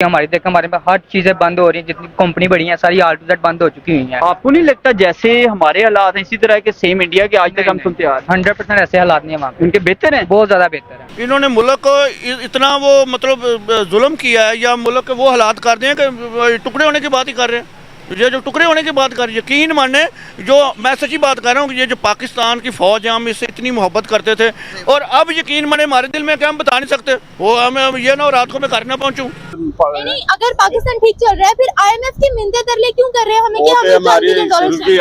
हमारी देख हमारे में हर चीजें बंद हो रही हैं, जितनी कंपनी बड़ी हैं सारी A to Z बंद हो चुकी हुई हैं। आपको नहीं लगता जैसे हमारे हालात हैं इसी तरह के सेम इंडिया के आज तक हम सुनते आ रहे 100% ऐसे हालात नहीं है वहाँ हैं? पे, उनके बेहतर हैं? बहुत ज्यादा बेहतर है। इन्होंने मुल्क को इतना वो मतलब जुल्म किया है या मुल्क के वो हालात कर दिए कि टुकड़े होने की बात ही कर रहे हैं। ये जो टुकड़े होने की बात कर, यकीन माने जो मैं सच्ची बात कर रहा हूँ कि ये जो पाकिस्तान की फ़ौज है हम इससे इतनी मोहब्बत करते थे और अब यकीन माने हमारे दिल में क्या हम बता नहीं सकते। वो हमें ये ना हो रात को मैं घर ना पहुँचूँ। नहीं, अगर पाकिस्तान ठीक चल रहा है फिर IMF की मिन्नतें तरले क्यों कर रहे हैं? हमें क्या, हमें हमारी शुरू की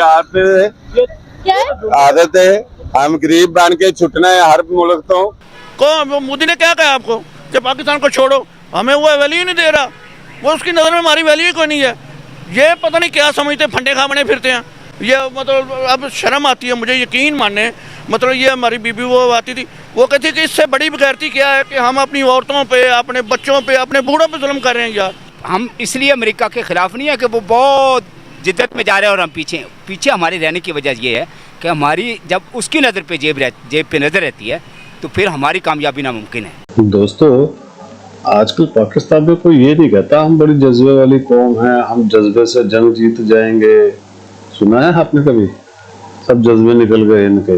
क्या है? आदत है, हम गरीब बन के छुटना है हर मुल्क तो। कौन मोदी ने क्या कहा आपको कि पाकिस्तान को छोड़ो? हमें वो वैल्यू नहीं दे रहा, वो उसकी नज़र में हमारी वैल्यू कोई नहीं है। ये पता नहीं क्या समझते, फंडे खा बने फिरते हैं। ये मतलब अब शर्म आती है मुझे, यकीन माने। मतलब ये हमारी बीबी वो आती थी, वो कहती कि इससे बड़ी बेगैरती क्या है कि हम अपनी औरतों पे, अपने बच्चों पे, अपने बूढ़ों पे जुल्म कर रहे हैं। यार हम इसलिए अमेरिका के खिलाफ नहीं है कि वो बहुत जिद्दत में जा रहे हैं और हम पीछे पीछे हमारे रहने की वजह ये है कि हमारी जब उसकी नज़र पे जेब पे नज़र रहती है तो फिर हमारी कामयाबी नामुमकिन है। दोस्तों, आजकल पाकिस्तान में कोई ये नहीं कहता हम बड़ी जज्बे वाली कौम है, हम जज्बे से जंग जीत जाएंगे। सुना है आपने कभी? सब जज्बे निकल गए इनके,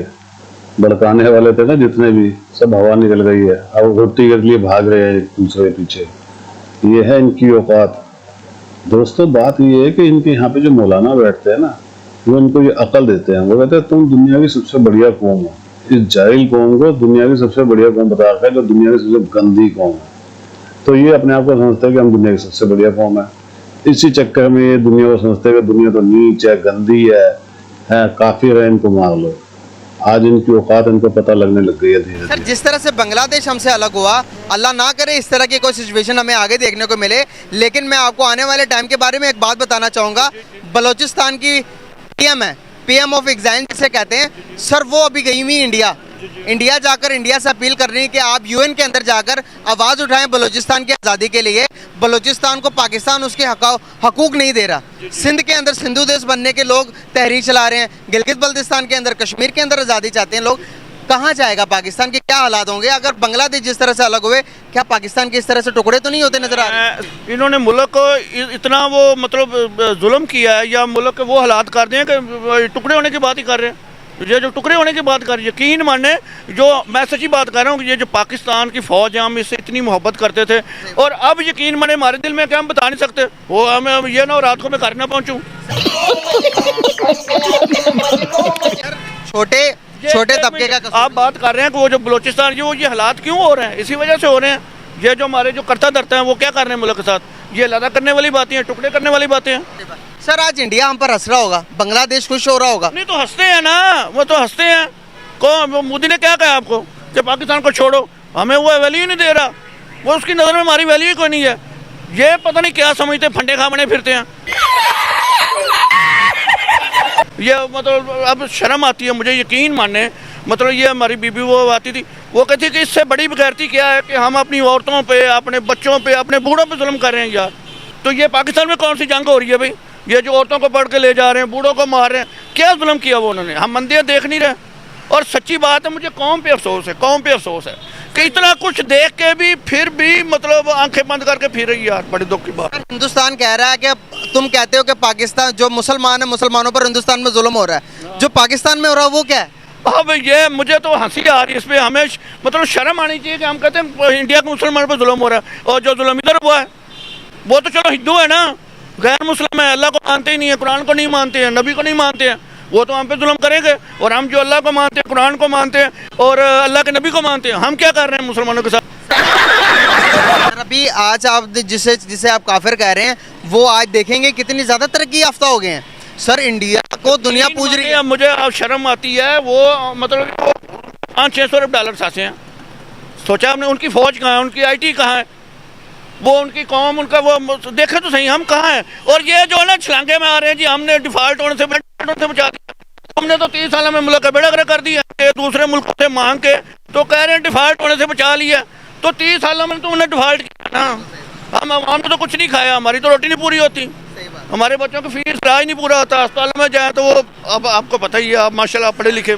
भड़काने वाले थे ना जितने भी, सब हवा निकल गई है। अब रोटी के लिए भाग रहे हैं एक दूसरे के पीछे। ये है इनकी औकात। दोस्तों, बात ये है कि इनके यहाँ पे जो मौलाना बैठते हैं ना, वो इनको ये अकल देते हैं। वो कहते हैं तुम दुनिया की सबसे बढ़िया कौम हो। इस जाहिल कौम को दुनिया की सबसे बढ़िया कौम बता रखा है जो दुनिया की सबसे गंदी कौम है। तो ये अपने आप को समझते हैं कि हम दुनिया की सबसे बढ़िया कौम है। इसी चक्कर में ये दुनिया को समझते हैं कि दुनिया तो नीच है, गंदी है, काफिर है, इनको मार लो। आज इनकी औकात इनको पता लगने लग गई है धीरे सर। धीरे। जिस तरह से बांग्लादेश हमसे अलग हुआ, अल्लाह ना करे इस तरह की कोई सिचुएशन हमें आगे देखने को मिले। लेकिन मैं आपको आने वाले टाइम के बारे में एक बात बताना चाहूँगा। बलूचिस्तान की PM है, PM ऑफ एग्जाम जिसे कहते हैं, सर वो अभी गई हुई इंडिया जाकर इंडिया से अपील कर रही है कि आप UN के अंदर जाकर आवाज़ उठाएं बलूचिस्तान की आज़ादी के लिए। बलूचिस्तान को पाकिस्तान उसके हकूक नहीं दे रहा। सिंध के अंदर सिंधु देश बनने के लोग तहरीक चला रहे हैं। गिलगित बल्तिस्तान के अंदर, कश्मीर के अंदर आज़ादी चाहते हैं लोग। कहाँ जाएगा पाकिस्तान के क्या हालात होंगे अगर बांग्लादेश जिस तरह से अलग हुए? क्या पाकिस्तान के इस तरह से टुकड़े तो नहीं होते नजर आ रहे? इन्होंने मुल्क को इतना वो मतलब जुल्म किया है या मुल्क के वो हालात कर दिए कि टुकड़े होने की बात ही कर रहे हैं। ये जो टुकड़े होने की बात कर, यकीन माने जो मैं सच्ची बात कर रहा हूँ कि ये जो पाकिस्तान की फ़ौज है हम इससे इतनी मोहब्बत करते थे और अब यकीन माने हमारे दिल में क्या हम बता नहीं सकते। वो हमें ये ना हो रात को मैं घर ना पहुँचूँ। छोटे तबके का आप बात कर रहे हैं कि वो जो बलूचिस्तान ये हालात क्यों हो रहे हैं? इसी वजह से हो रहे हैं। ये जो हमारे जो करता धरता है वो क्या कर रहे हैं मुल्क के साथ? ये लड़ा करने वाली बातें हैं, टुकड़े करने वाली बातें हैं। सर आज इंडिया हम पर हंस रहा होगा, बांग्लादेश खुश हो रहा होगा। नहीं तो हंसते हैं ना, वो तो हंसते हैं। कौन मोदी ने क्या कहा आपको कि पाकिस्तान को छोड़ो? हमें वो वैल्यू नहीं दे रहा, वो उसकी नज़र में हमारी वैल्यू कोई नहीं है। ये पता नहीं क्या समझते, फंडे खा बने फिरते हैं। ये मतलब अब शर्म आती है मुझे, यकीन माने। मतलब ये हमारी बीबी वो आती थी, वो कहती कि इससे बड़ी बेगैरती क्या है कि हम अपनी औरतों पे, अपने बच्चों पे, अपने बूढ़ों पे जुल्म कर रहे हैं। यार तो ये पाकिस्तान में कौन सी जंग हो रही है भाई? ये जो औरतों को पढ़ के ले जा रहे हैं, बूढ़ों को मार रहे हैं, क्या जुल्म किया वो उन्होंने? हम मंदिर देख नहीं रहे। और सच्ची बात है, मुझे कौम पे अफसोस है, कौम पे अफसोस है कि इतना कुछ देख के भी फिर भी मतलब आंखें बंद करके फिर रही है। यार बड़ी दुख की बात। हिंदुस्तान कह रहा है कि तुम कहते हो कि पाकिस्तान जो मुसलमान है, मुसलमानों पर हिंदुस्तान में जुल्म हो रहा है। जो पाकिस्तान में हो रहा है वो क्या है? अब ये मुझे तो हंसी आ रही है इस पर। हमें मतलब शर्म आनी चाहिए कि हम कहते हैं इंडिया के मुसलमानों पर जुल्म हो रहा है और जो जुल्म इधर हुआ है वो तो चलो हिंदू है ना, गैर मुस्लिम है, अल्लाह को मानते ही नहीं है, कुरान को नहीं मानते हैं, नबी को नहीं मानते हैं, वो तो हम पे जुल्म करेंगे। और हम जो अल्लाह को मानते हैं, कुरान को मानते हैं और अल्लाह के नबी को मानते हैं, हम क्या कर रहे हैं मुसलमानों के साथ? अभी आज आप जिसे आप काफिर कह रहे हैं वो आज देखेंगे कितनी ज्यादा तरक्की याफ्ता हो गए हैं। सर इंडिया को दुनिया पूज रही है। मुझे अब शर्म आती है। वो मतलब 500-600 अरब डॉलर सासे हैं। सोचा हमने उनकी फ़ौज कहाँ है, उनकी IT कहाँ है, वो उनकी कौम, उनका वो देखे तो सही हम कहाँ हैं। और ये जो है ना छलांगे में आ रहे हैं जी, हमने डिफ़ॉल्ट होने से बचा दिया। हमने तो 30 साल में मुल्क का बेड़ा गर्क कर दिया। दूसरे मुल्कों से मांग के तो कह रहे हैं डिफ़ॉल्ट होने से बचा लिया। तो 30 सालों में तो उन्हें डिफ़ॉल्ट किया ना। हमने तो कुछ नहीं खाया, हमारी तो रोटी नहीं पूरी होती, हमारे बच्चों की फीस इलाज नहीं पूरा होता, अस्पताल में जाए तो वो अब आपको पता ही है, आप माशाल्लाह पढ़े लिखे।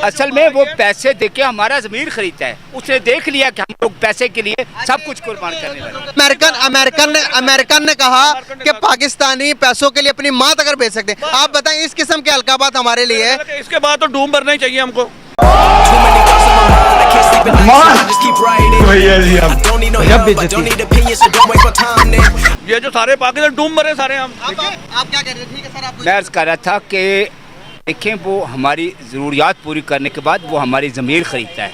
असल में वो पैसे देके हमारा ज़मीर खरीदता है। उसने देख लिया कि हम लोग पैसे के लिए सब कुछ कुर्बान करने वाले। अमेरिकन ने कहा कि पाकिस्तानी पैसों के लिए अपनी माँ तक बेच सकते हैं। आप बताएं इस किस्म के अलकाबात हमारे लिए है। इसके बाद तो डूम भरना ही चाहिए हमको। ये जो सारे पाकिस्तान डूम भरे सारे हम। आप क्या कह रहे थे? ठीक है सर, आप मैं अर्ज़ कर रहा था कि देखें, वो हमारी ज़रूरियात पूरी करने के बाद वो हमारी ज़मीर ख़रीदता है।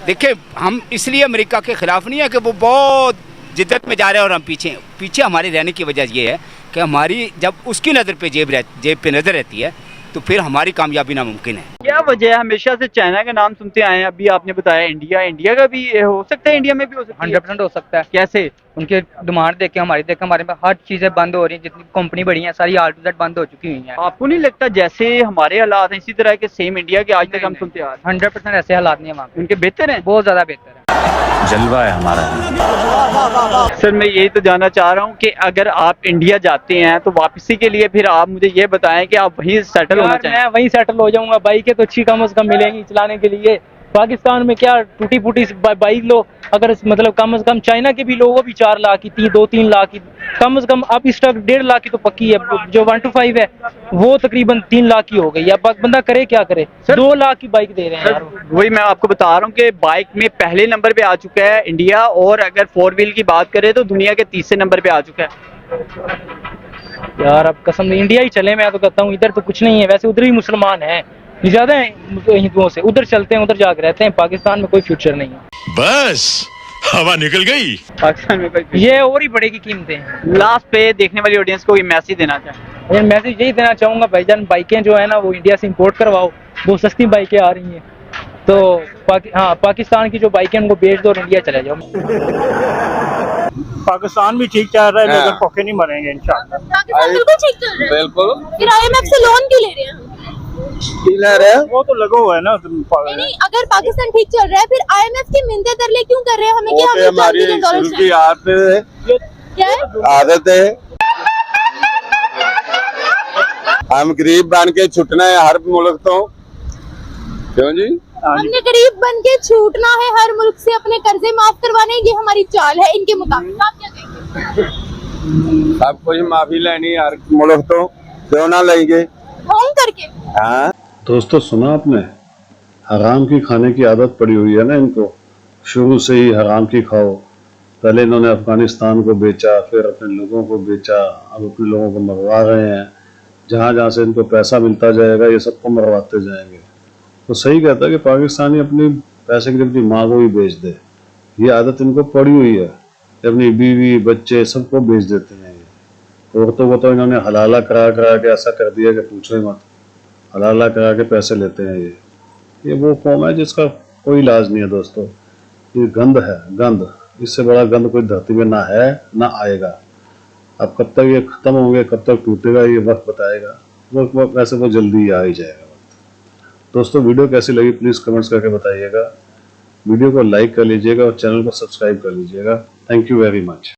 देखें, हम इसलिए अमेरिका के ख़िलाफ़ नहीं है कि वो बहुत जिद्दत में जा रहे हैं और हम पीछे हमारे रहने की वजह ये है कि हमारी जब उसकी नज़र पे जेब पे नज़र रहती है तो फिर हमारी कामयाबी नामुमकिन है। क्या वजह है? हमेशा से चाइना का नाम सुनते आए हैं, अभी आपने बताया इंडिया का भी हो सकता है, इंडिया में भी हो सकता है। 100% हो सकता है। कैसे? उनके डिमांड देख के हमारे में हर चीजें बंद हो रही हैं, जितनी कंपनी बड़ी हैं सारी A to Z बंद हो चुकी हुई हैं। आपको नहीं लगता जैसे हमारे हालात हैं इसी तरह के सेम इंडिया के आज तक हम सुनते आ रहे 100% ऐसे हालात नहीं है वहाँ हैं? उनके बेहतर हैं? बहुत ज्यादा बेहतर है। जलवा है हमारा। सर मैं यही तो जानना चाह रहा हूँ कि अगर आप इंडिया जाते हैं तो वापसी के लिए फिर आप मुझे ये बताएं कि आप वहीं सेटल होना चाहें। मैं वहीं सेटल हो जाऊंगा। बाइकें तो अच्छी कम से कम मिलेंगी चलाने के लिए। पाकिस्तान में क्या टूटी फूटी बाइक लो, अगर मतलब कम से कम चाइना के भी लोगों भी 4 लाख की 2-3 लाख की कम से कम, अब इस तक 1.5 लाख की तो पक्की है। जो 1 to 5 है वो तकरीबन 3 लाख की हो गई। अब बंदा करे क्या करे? 2 लाख की बाइक दे रहे हैं यार। वही मैं आपको बता रहा हूँ कि बाइक में पहले नंबर पे आ चुका है इंडिया, और अगर 4 व्हील की बात करें तो दुनिया के तीसरे नंबर पे आ चुका है। यार अब कसम नहीं, इंडिया ही चले। मैं तो कहता हूँ इधर तो कुछ नहीं है। वैसे उधर ही मुसलमान है ज्यादा हिंदुओं से, उधर चलते हैं, उधर जाकर रहते हैं। पाकिस्तान में कोई फ्यूचर नहीं है। बस हवा निकल गई। पाकिस्तान में कोई ये और ही बढ़ेगी कीमतें। लास्ट पे देखने वाली ऑडियंस को ये मैसेज देना चाहें? मैसेज यही देना चाहूंगा भाईजान, बाइकें जो है ना वो इंडिया से इंपोर्ट करवाओ। बहुत सस्ती बाइकें आ रही हैं तो पाकिस्तान की जो बाइकें उनको बेच दो और इंडिया चले जाओ। पाकिस्तान भी ठीक चल रहा है, लेकिन भूखे नहीं मरेंगे इंशाल्लाह। पाकिस्तान बिल्कुल ठीक चल रहा है। बिल्कुल। फिर IMF से लोन क्यों ले रहे हैं? वो तो लगा हुआ है ना। नहीं, अगर पाकिस्तान ठीक चल रहा है फिर IMF की मिन्नतें तरले क्यों कर रहे हैं? हमें क्या हमारी शुरू की क्या है? आदत है, हम गरीब बन के छुटना है हर मुल्क तो। क्यों जी? हमने गरीब बन के छूटना है हर मुल्क से, अपने कर्जे माफ करवाने। ये हमारी चाल है इनके मुताबिक। आप क्या कहेंगे? सब कुछ माफी लेनी हर मुल्क तो, क्यों ना लेंगे होम करके। हाँ दोस्तों सुना आपने, हराम की खाने की आदत पड़ी हुई है ना इनको, शुरू से ही हराम की खाओ। पहले इन्होंने अफगानिस्तान को बेचा, फिर अपने लोगों को बेचा, अब अपने लोगों को मरवा रहे हैं। जहाँ जहाँ से इनको पैसा मिलता जाएगा ये सबको मरवाते जाएंगे। तो सही कहता है कि पाकिस्तानी अपनी पैसे के लिए अपनी माँ को भी बेच दे। ये आदत इनको पड़ी हुई है, अपनी बीवी बच्चे सबको बेच देते हैं। औरतों को तो इन्होंने हलाला करा के ऐसा कर दिया कि पूछो ही मत। हलाला करा के पैसे लेते हैं। ये वो कौम है जिसका कोई इलाज नहीं है दोस्तों। ये गंद है, गंद। इससे बड़ा गंद कोई धरती में ना है ना आएगा। अब कब तक ये खत्म होंगे, कब तक टूटेगा, ये वक्त बताएगा। वो वैसे वो जल्दी आ ही जाएगा वक्त। दोस्तों वीडियो कैसी लगी प्लीज़ कमेंट्स करके बताइएगा। वीडियो को लाइक कर लीजिएगा और चैनल को सब्सक्राइब कर लीजिएगा। Thank you very much.